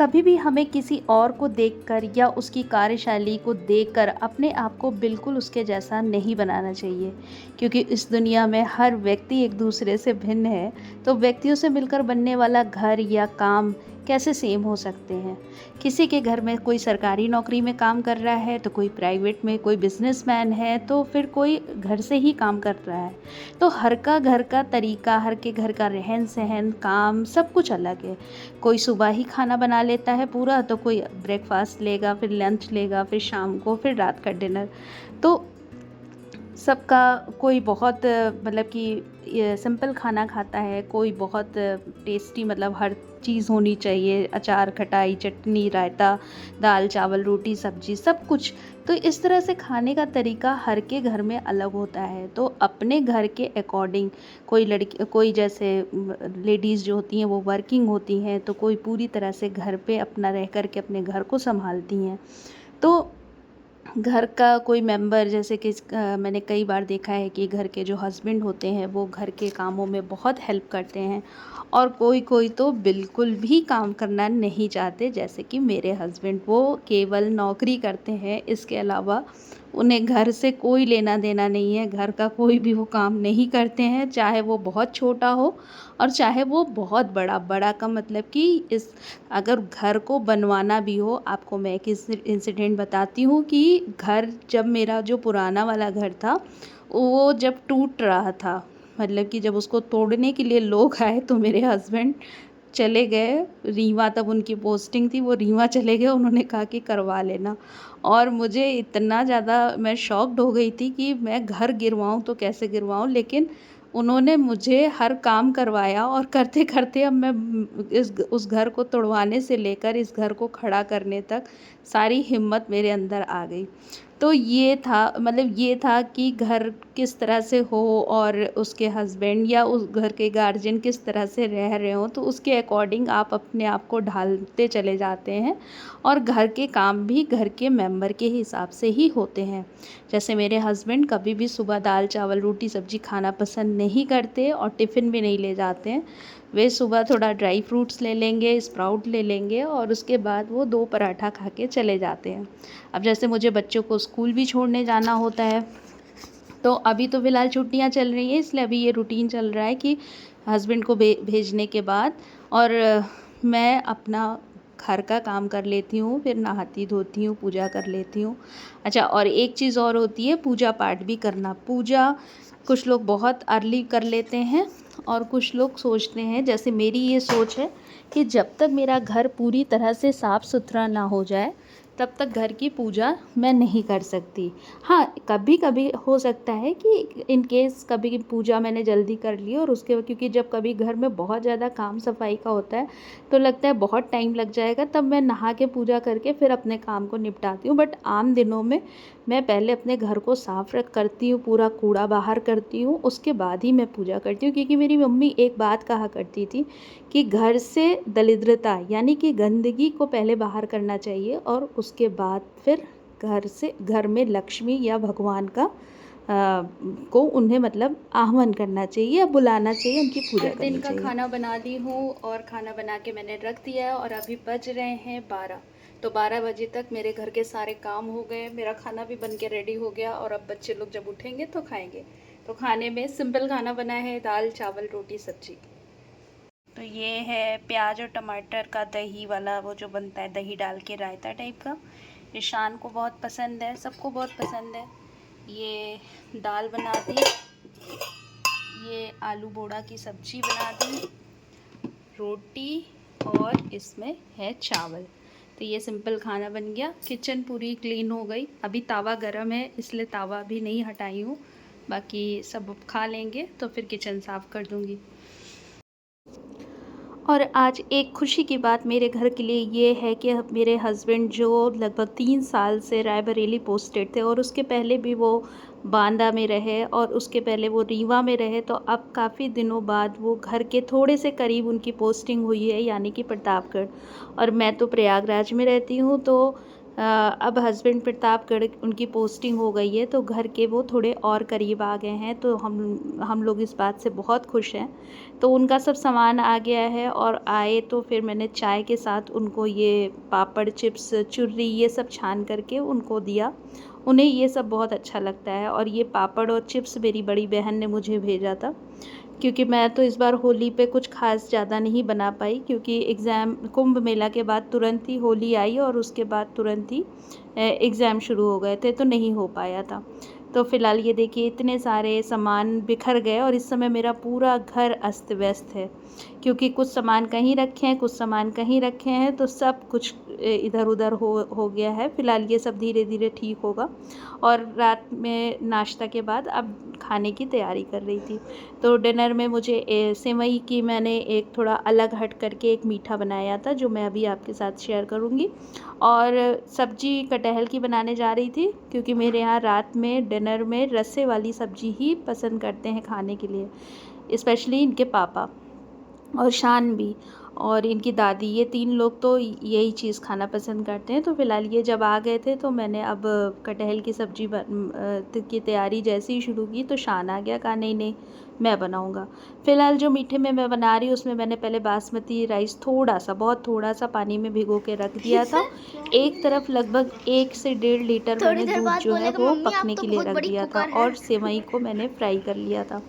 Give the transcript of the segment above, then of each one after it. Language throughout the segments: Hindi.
कभी भी हमें किसी और को देखकर या उसकी कार्यशैली को देखकर अपने आप को बिल्कुल उसके जैसा नहीं बनाना चाहिए, क्योंकि इस दुनिया में हर व्यक्ति एक दूसरे से भिन्न है। तो व्यक्तियों से मिलकर बनने वाला घर या काम कैसे सेम हो सकते हैं। किसी के घर में कोई सरकारी नौकरी में काम कर रहा है, तो कोई प्राइवेट में, कोई बिजनेसमैन है, तो फिर कोई घर से ही काम कर रहा है। तो हर का घर का तरीका, हर के घर का रहन सहन, काम सब कुछ अलग है। कोई सुबह ही खाना बना लेता है पूरा, तो कोई ब्रेकफास्ट लेगा, फिर लंच लेगा, फिर शाम को, फिर रात का डिनर। तो सबका कोई बहुत मतलब कि ये सिंपल खाना खाता है, कोई बहुत टेस्टी, मतलब हर चीज़ होनी चाहिए, अचार, खटाई, चटनी, रायता, दाल, चावल, रोटी, सब्जी, सब कुछ। तो इस तरह से खाने का तरीका हर के घर में अलग होता है। तो अपने घर के अकॉर्डिंग कोई जैसे लेडीज़ जो होती हैं वो वर्किंग होती हैं, तो कोई पूरी तरह से घर पे अपना रह कर के अपने घर को संभालती हैं। तो घर का कोई मेंबर, जैसे कि मैंने कई बार देखा है कि घर के जो हस्बैंड होते हैं वो घर के कामों में बहुत हेल्प करते हैं, और कोई कोई तो बिल्कुल भी काम करना नहीं चाहते, जैसे कि मेरे हस्बैंड, वो केवल नौकरी करते हैं, इसके अलावा उन्हें घर से कोई लेना देना नहीं है। घर का कोई भी वो काम नहीं करते हैं, चाहे वो बहुत छोटा हो और चाहे वो बहुत बड़ा। बड़ा का मतलब कि इस अगर घर को बनवाना भी हो, आपको मैं एक इंसिडेंट बताती हूँ कि घर, जब मेरा जो पुराना वाला घर था वो जब टूट रहा था, मतलब कि जब उसको तोड़ने के लिए लोग आए, तो मेरे हस्बैंड चले गए रीवा, तब उनकी पोस्टिंग थी, वो रीवा चले गए, उन्होंने कहा कि करवा लेना। और मुझे इतना ज़्यादा, मैं शॉक्ड हो गई थी कि मैं घर गिरवाऊँ तो कैसे गिरवाऊँ, लेकिन उन्होंने मुझे हर काम करवाया, और करते करते अब मैं उस घर को तुड़वाने से लेकर इस घर को खड़ा करने तक सारी हिम्मत मेरे अंदर आ गई। तो ये था, मतलब ये था कि घर किस तरह से हो, और उसके हस्बैंड या उस घर के गार्जियन किस तरह से रह रहे हो, तो उसके अकॉर्डिंग आप अपने आप को ढालते चले जाते हैं, और घर के काम भी घर के मेंबर के हिसाब से ही होते हैं। जैसे मेरे हस्बैंड कभी भी सुबह दाल, चावल, रोटी, सब्जी खाना पसंद नहीं करते, और टिफ़िन भी नहीं ले जाते हैं। वे सुबह थोड़ा ड्राई फ्रूट्स ले लेंगे, स्प्राउट ले लेंगे, और उसके बाद वो 2 पराठा खा के चले जाते हैं। अब जैसे मुझे बच्चों को स्कूल भी छोड़ने जाना होता है, तो अभी तो फ़िलहाल छुट्टियां चल रही हैं, इसलिए अभी ये रूटीन चल रहा है कि हस्बैंड को भेजने के बाद, और मैं अपना घर का काम कर लेती हूँ, फिर नहाती धोती हूँ, पूजा कर लेती हूँ। अच्छा, और एक चीज़ और होती है, पूजा पाठ भी करना। पूजा कुछ लोग बहुत अर्ली कर लेते हैं, और कुछ लोग सोचते हैं, जैसे मेरी ये सोच है कि जब तक मेरा घर पूरी तरह से साफ़ सुथरा ना हो जाए, तब तक घर की पूजा मैं नहीं कर सकती। हाँ, कभी कभी हो सकता है कि इन केस कभी पूजा मैंने जल्दी कर ली, और उसके क्योंकि जब कभी घर में बहुत ज़्यादा काम सफाई का होता है, तो लगता है बहुत टाइम लग जाएगा, तब मैं नहा के पूजा करके फिर अपने काम को निपटाती हूँ। बट आम दिनों में मैं पहले अपने घर को साफ रख करती हूँ, पूरा कूड़ा बाहर करती हूँ, उसके बाद ही मैं पूजा करती हूँ। क्योंकि मेरी मम्मी एक बात कहा करती थी कि घर से दरिद्रता, यानी कि गंदगी को पहले बाहर करना चाहिए, और उसके बाद फिर घर में लक्ष्मी या भगवान का को उन्हें मतलब आह्वान करना चाहिए या बुलाना चाहिए, उनकी पूजा करनी चाहिए। दिन का खाना बना ली हूँ, और खाना बना के मैंने रख दिया है, और अभी बज रहे हैं 12। तो 12 बजे तक मेरे घर के सारे काम हो गए, मेरा खाना भी बन के रेडी हो गया, और अब बच्चे लोग जब उठेंगे तो खाएंगे। तो खाने में सिंपल खाना बना है, दाल, चावल, रोटी, सब्जी। तो ये है प्याज और टमाटर का दही वाला, वो जो बनता है दही डाल के रायता टाइप का। ईशान को बहुत पसंद है, सबको बहुत पसंद है। ये दाल बना दी, ये आलू बोड़ा की सब्जी बना दी, रोटी, और इसमें है चावल। तो ये सिंपल खाना बन गया। किचन पूरी क्लीन हो गई। अभी तावा गरम है, इसलिए तावा भी नहीं हटाई हूँ, बाकी सब खा लेंगे तो फिर किचन साफ़ कर दूँगी। और आज एक खुशी की बात मेरे घर के लिए ये है कि मेरे हस्बैंड, जो लगभग 3 साल से रायबरेली पोस्टेड थे, और उसके पहले भी वो बांदा में रहे, और उसके पहले वो रीवा में रहे, तो अब काफ़ी दिनों बाद वो घर के थोड़े से करीब उनकी पोस्टिंग हुई है, यानी कि प्रतापगढ़। और मैं तो प्रयागराज में रहती हूँ, तो अब हस्बैंड प्रतापगढ़ उनकी पोस्टिंग हो गई है, तो घर के वो थोड़े और करीब आ गए हैं, तो हम लोग इस बात से बहुत खुश हैं। तो उनका सब सामान आ गया है और आए तो फिर मैंने चाय के साथ उनको ये पापड़, चिप्स, चुर्री ये सब छान करके उनको दिया। उन्हें ये सब बहुत अच्छा लगता है और ये पापड़ और चिप्स मेरी बड़ी बहन ने मुझे भेजा था, क्योंकि मैं तो इस बार होली पे कुछ ख़ास ज़्यादा नहीं बना पाई, क्योंकि एग्ज़ाम कुंभ मेला के बाद तुरंत ही होली आई और उसके बाद तुरंत ही एग्ज़ाम शुरू हो गए थे, तो नहीं हो पाया था। तो फ़िलहाल ये देखिए इतने सारे सामान बिखर गए और इस समय मेरा पूरा घर अस्त-व्यस्त है, क्योंकि कुछ सामान कहीं रखे हैं, कुछ सामान कहीं रखे हैं, तो सब कुछ इधर-उधर हो गया है। फ़िलहाल ये सब धीरे-धीरे ठीक होगा और रात में नाश्ता के बाद अब खाने की तैयारी कर रही थी। तो डिनर में मुझे सेवई की मैंने एक थोड़ा अलग हट करके एक मीठा बनाया था, जो मैं अभी आपके साथ शेयर करूँगी। और सब्ज़ी कटहल की बनाने जा रही थी, क्योंकि मेरे यहाँ रात में डिनर में रस्से वाली सब्ज़ी ही पसंद करते हैं खाने के लिए, स्पेशली इनके पापा और शान भी और इनकी दादी, ये 3 लोग तो यही चीज़ खाना पसंद करते हैं। तो फ़िलहाल ये जब आ गए थे तो मैंने अब कटहल की सब्ज़ी की तैयारी जैसे ही शुरू की तो शान आ गया, कहा नहीं नहीं मैं बनाऊँगा। फ़िलहाल जो मीठे में मैं बना रही हूँ उसमें मैंने पहले बासमती राइस थोड़ा-सा, बहुत थोड़ा-सा पानी में भिगो के रख दिया था। एक तरफ लगभग 1 से 1.5 लीटर थोड़ी मैंने देर दूध बाद जो है बोलेगा वो मम्मी आप पकने तो के लिए बहुत रख बड़ी दिया था कुकर है। और सेवई को मैंने फ्राई कर लिया था।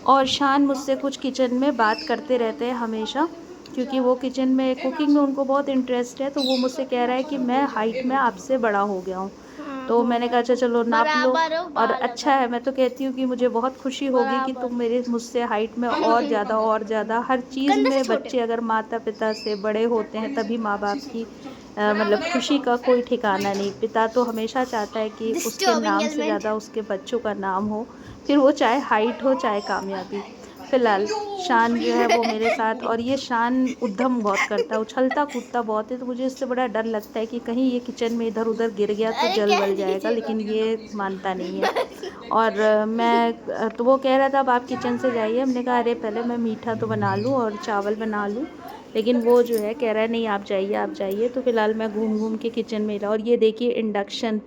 और शान मुझसे कुछ किचन में बात करते रहते हैं हमेशा, क्योंकि वो किचन में कुकिंग में उनको बहुत इंटरेस्ट है, तो वो मुझसे कह रहा है कि मैं हाइट में आपसे बड़ा हो गया हूँ। हाँ तो हो मैंने गया कहा अच्छा तो चलो नाप लो। बराबर हो और बाल अच्छा अगर है, मैं तो कहती हूँ कि मुझे बहुत खुशी होगी कि बराबर तुम मेरे मुझसे हाइट में और ज़्यादा हर चीज़ कंधे से में, छोटे बच्चे अगर माता-पिता से बड़े होते हैं तभी माँ-बाप की मतलब खुशी का कोई ठिकाना नहीं। पिता तो हमेशा चाहता है कि उसके डिस्टर्बिंग नाम से एलिमेंट। ज़्यादा उसके बच्चों का नाम हो, फिर वो चाहे हाइट हो चाहे कामयाबी। फ़िलहाल शान जो है वो मेरे साथ, और ये शान उद्यम बहुत करता है, उछलता-कूदता बहुत है, तो मुझे इससे बड़ा डर लगता है कि कहीं ये किचन में इधर-उधर गिर गया तो अरे कह जल-वल जाएगा, दीजिए लेकिन ये मानता नहीं है। कह और तो वो कह रहा था अब आप किचन से जाइए, हमने कहा अरे पहले मैं मीठा तो बना लूँ और चावल बना लूँ, लेकिन वो जो है कह रहा है नहीं आप जाइए। तो फ़िलहाल मैं घूम-घूम के किचन में ही रहा, और ये देखिए इंडक्शन,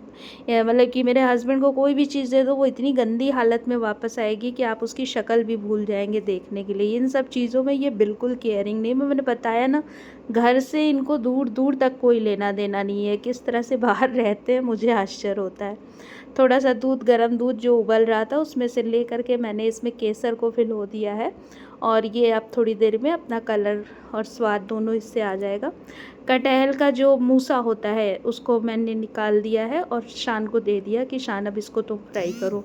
मतलब कि मेरे हस्बैंड को कोई भी चीज़ दे दो वो इतनी गंदी हालत में वापस आएगी कि आप उसकी शक्ल भी भूल जाएँगे देखने के लिए। इन सब चीज़ों में ये बिल्कुल केयरिंग नहीं, मैंने बताया ना, घर से इनको दूर-दूर तक कोई लेना-देना नहीं है। किस तरह से बाहर रहते हैं मुझे आश्चर्य होता है। थोड़ा-सा दूध, गरम दूध जो उबल रहा था उसमें से ले कर के मैंने इसमें केसर को भिगो दिया है, और ये अब थोड़ी देर में अपना कलर और स्वाद दोनों इससे आ जाएगा। कटहल का जो मूसा होता है उसको मैंने निकाल दिया है और शान को दे दिया कि शान अब इसको तुम फ्राई करो।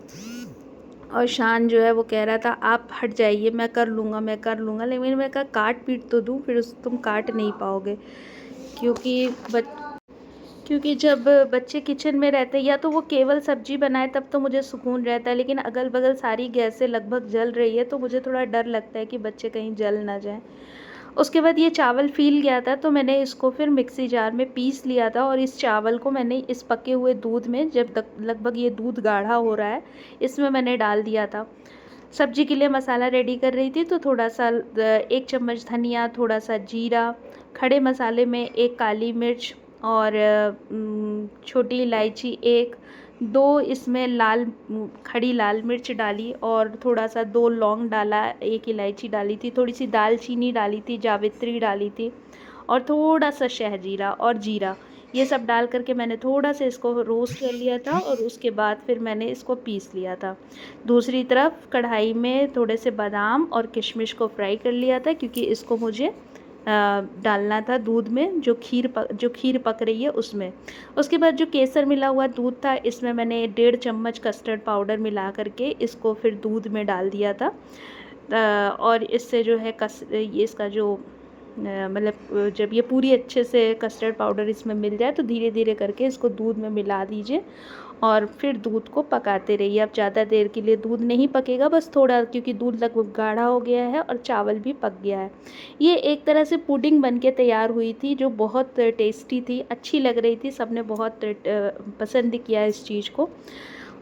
और शान जो है वो कह रहा था आप हट जाइए, मैं कर लूँगा, लेकिन मैंने कहा काट पीट तो दूँ, फिर उस तुम काट नहीं पाओगे, क्योंकि बच क्योंकि जब बच्चे किचन में रहते हैं या तो वो केवल सब्जी बनाए तब तो मुझे सुकून रहता है, लेकिन अगल-बगल सारी गैसें लगभग जल रही है तो मुझे थोड़ा डर लगता है कि बच्चे कहीं जल ना जाएँ। उसके बाद ये चावल फील गया था तो मैंने इसको फिर मिक्सी जार में पीस लिया था, और इस चावल को मैंने इस पके हुए दूध में, जब तक लगभग ये दूध गाढ़ा हो रहा है, इसमें मैंने डाल दिया था। सब्जी के लिए मसाला रेडी कर रही थी तो थोड़ा-सा 1 चम्मच धनिया, थोड़ा-सा जीरा, खड़े मसाले में 1 काली मिर्च और छोटी इलायची 1, 2 इसमें खड़ी लाल मिर्च डाली और थोड़ा-सा 2 लौंग डाला, 1 इलायची डाली थी, थोड़ी-सी दालचीनी डाली थी, जावित्री डाली थी और थोड़ा-सा शहजीरा और जीरा। ये सब डाल कर के मैंने थोड़ा-सा इसको रोस्ट कर लिया था और उसके बाद फिर मैंने इसको पीस लिया था। दूसरी तरफ कढ़ाई में थोड़े से बादाम और किशमिश को फ्राई कर लिया था, क्योंकि इसको मुझे डालना था दूध में, जो खीर पक रही है उसमें। उसके बाद जो केसर मिला हुआ दूध था इसमें मैंने 1.5 चम्मच कस्टर्ड पाउडर मिला कर के इसको फिर दूध में डाल दिया था। और इससे जो है ये इसका जो मतलब जब ये पूरी अच्छे से कस्टर्ड पाउडर इसमें मिल जाए तो धीरे-धीरे करके इसको दूध में मिला दीजिए और फिर दूध को पकाते रहिए। अब ज़्यादा देर के लिए दूध नहीं पकेगा, बस थोड़ा, क्योंकि दूध लगभग गाढ़ा हो गया है और चावल भी पक गया है। ये एक तरह से पुडिंग बन के तैयार हुई थी जो बहुत टेस्टी थी, अच्छी लग रही थी, सबने बहुत पसंद किया इस चीज़ को।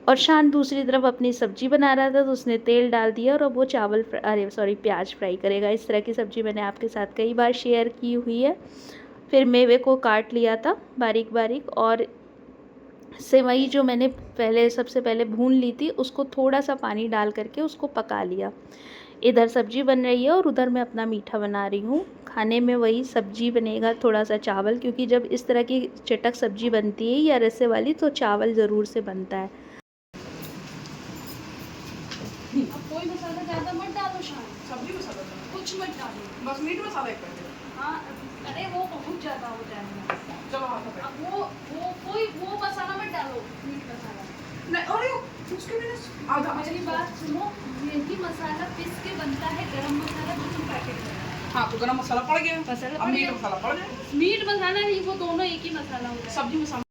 और शान दूसरी तरफ अपनी सब्ज़ी बना रहा था तो उसने तेल डाल दिया और अब वो प्याज फ्राई करेगा। इस तरह की सब्ज़ी मैंने आपके साथ कई बार शेयर की हुई है। फिर मेवे को काट लिया था बारीक बारीक, और सेवई जो मैंने सबसे पहले भून ली थी उसको थोड़ा सा पानी डाल करके उसको पका लिया। इधर सब्जी बन रही है और उधर मैं अपना मीठा बना रही हूँ। खाने में वही सब्जी बनेगा, थोड़ा सा चावल, क्योंकि जब इस तरह की चटक सब्जी बनती है या रस्से वाली तो चावल ज़रूर से बनता है। अब कोई मसाला ज़्यादा मत डालो शान, सब्जी मसाला कुछ मत डालो, बस मीट मसाला एक कर दो। हाँ, अरे वो बहुत ज़्यादा हो जाएगा। चलो हाँ, अब वो मसाला मत डालो, मीट मसाला नहीं। अरे उसके बिना आधा। मेरी बात सुनो, यही मसाला पीस के बनता है गरम मसाला जो तुम पैकेट में। हाँ, तो गरम मसाला पड़ गया, मसाला मीट मसाला पड़ गया। मीट मसाला नहीं, वो दोनों एक ही मसाला हो गया, सब्जी मसाला।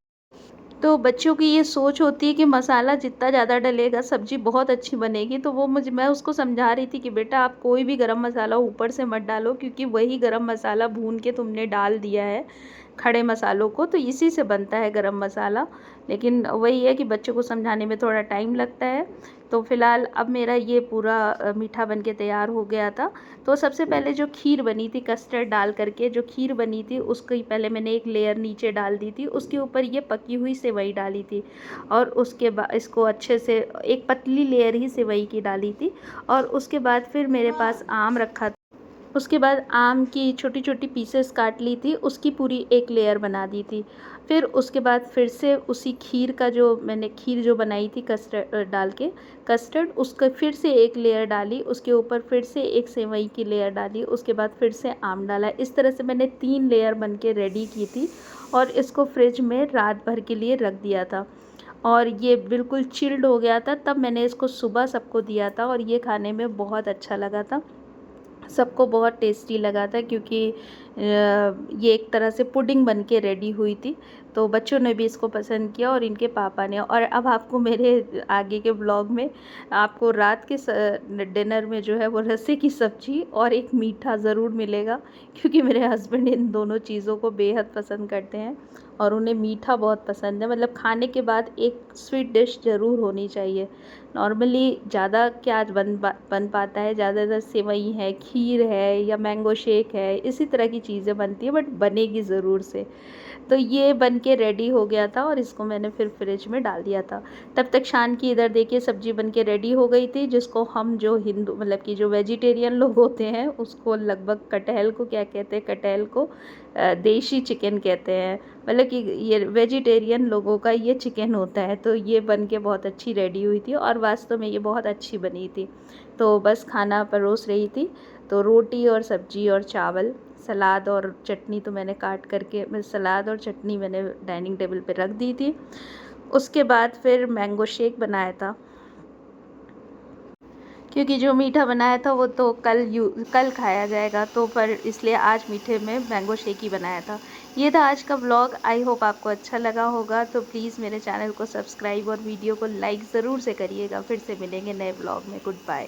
तो बच्चों की ये सोच होती है कि मसाला जितना ज़्यादा डलेगा सब्ज़ी बहुत अच्छी बनेगी, तो वो मैं उसको समझा रही थी कि बेटा आप कोई भी गरम मसाला ऊपर से मत डालो, क्योंकि वही गरम मसाला भून के तुमने डाल दिया है खड़े मसालों को, तो इसी से बनता है गरम मसाला। लेकिन वही है कि बच्चों को समझाने में थोड़ा टाइम लगता है। तो फ़िलहाल अब मेरा ये पूरा मीठा बन के तैयार हो गया था। तो सबसे पहले जो खीर बनी थी कस्टर्ड डाल करके, जो खीर बनी थी उसकी पहले मैंने एक लेयर नीचे डाल दी थी, उसके ऊपर ये पकी हुई सेवई डाली थी, और उसके बाद इसको अच्छे से एक पतली लेयर ही सेवई की डाली थी। और उसके बाद फिर मेरे पास आम रखा, उसके बाद आम की छोटी छोटी पीसेस काट ली थी, उसकी पूरी एक लेयर बना दी थी। फिर उसके बाद फिर से उसी खीर का जो मैंने खीर जो बनाई थी कस्टर्ड डाल के, कस्टर्ड उसका फिर से एक लेयर डाली, उसके ऊपर फिर से एक सेवई की लेयर डाली, उसके बाद फिर से आम डाला। इस तरह से मैंने 3 लेयर बन के रेडी की थी और इसको फ्रिज में रात भर के लिए रख दिया था। और ये बिल्कुल चिल्ड हो गया था, तब मैंने इसको सुबह सबको दिया था और ये खाने में बहुत अच्छा लगा था, सबको बहुत टेस्टी लगा था, क्योंकि ये एक तरह से पुडिंग बन के रेडी हुई थी। तो बच्चों ने भी इसको पसंद किया और इनके पापा ने। और अब आपको मेरे आगे के ब्लॉग में आपको रात के डिनर में जो है वो रस्से की सब्ज़ी और एक मीठा ज़रूर मिलेगा, क्योंकि मेरे हस्बैंड इन दोनों चीज़ों को बेहद पसंद करते हैं और उन्हें मीठा बहुत पसंद है। मतलब खाने के बाद एक स्वीट डिश ज़रूर होनी चाहिए। नॉर्मली ज़्यादा क्या बन पाता है, ज़्यादातर सेवई है, खीर है या मैंगो शेक है, इसी तरह की चीज़ें बनती है, बट बनेगी ज़रूर से। तो ये बन के रेडी हो गया था और इसको मैंने फिर फ्रिज में डाल दिया था। तब तक शान की इधर देखिए सब्ज़ी बन के रेडी हो गई थी, जिसको हम जो हिंदू मतलब कि जो वेजिटेरियन लोग होते हैं उसको लगभग कटहल को क्या कहते हैं, कटहल को देशी चिकन कहते हैं। मतलब कि ये वेजिटेरियन लोगों का ये चिकन होता है। तो ये बन के बहुत अच्छी रेडी हुई थी और वास्तव में ये बहुत अच्छी बनी थी। तो बस खाना परोस रही थी, तो रोटी और सब्ज़ी और चावल, सलाद और चटनी तो मैंने काट करके सलाद और चटनी मैंने डाइनिंग टेबल पे रख दी थी। उसके बाद फिर मैंगो शेक बनाया था, क्योंकि जो मीठा बनाया था वो तो कल खाया जाएगा, तो पर इसलिए आज मीठे में मैंगो शेक ही बनाया था। ये था आज का व्लॉग। आई होप आपको अच्छा लगा होगा। तो प्लीज़ मेरे चैनल को सब्सक्राइब और वीडियो को लाइक ज़रूर से करिएगा। फिर से मिलेंगे नए व्लॉग में। Good bye.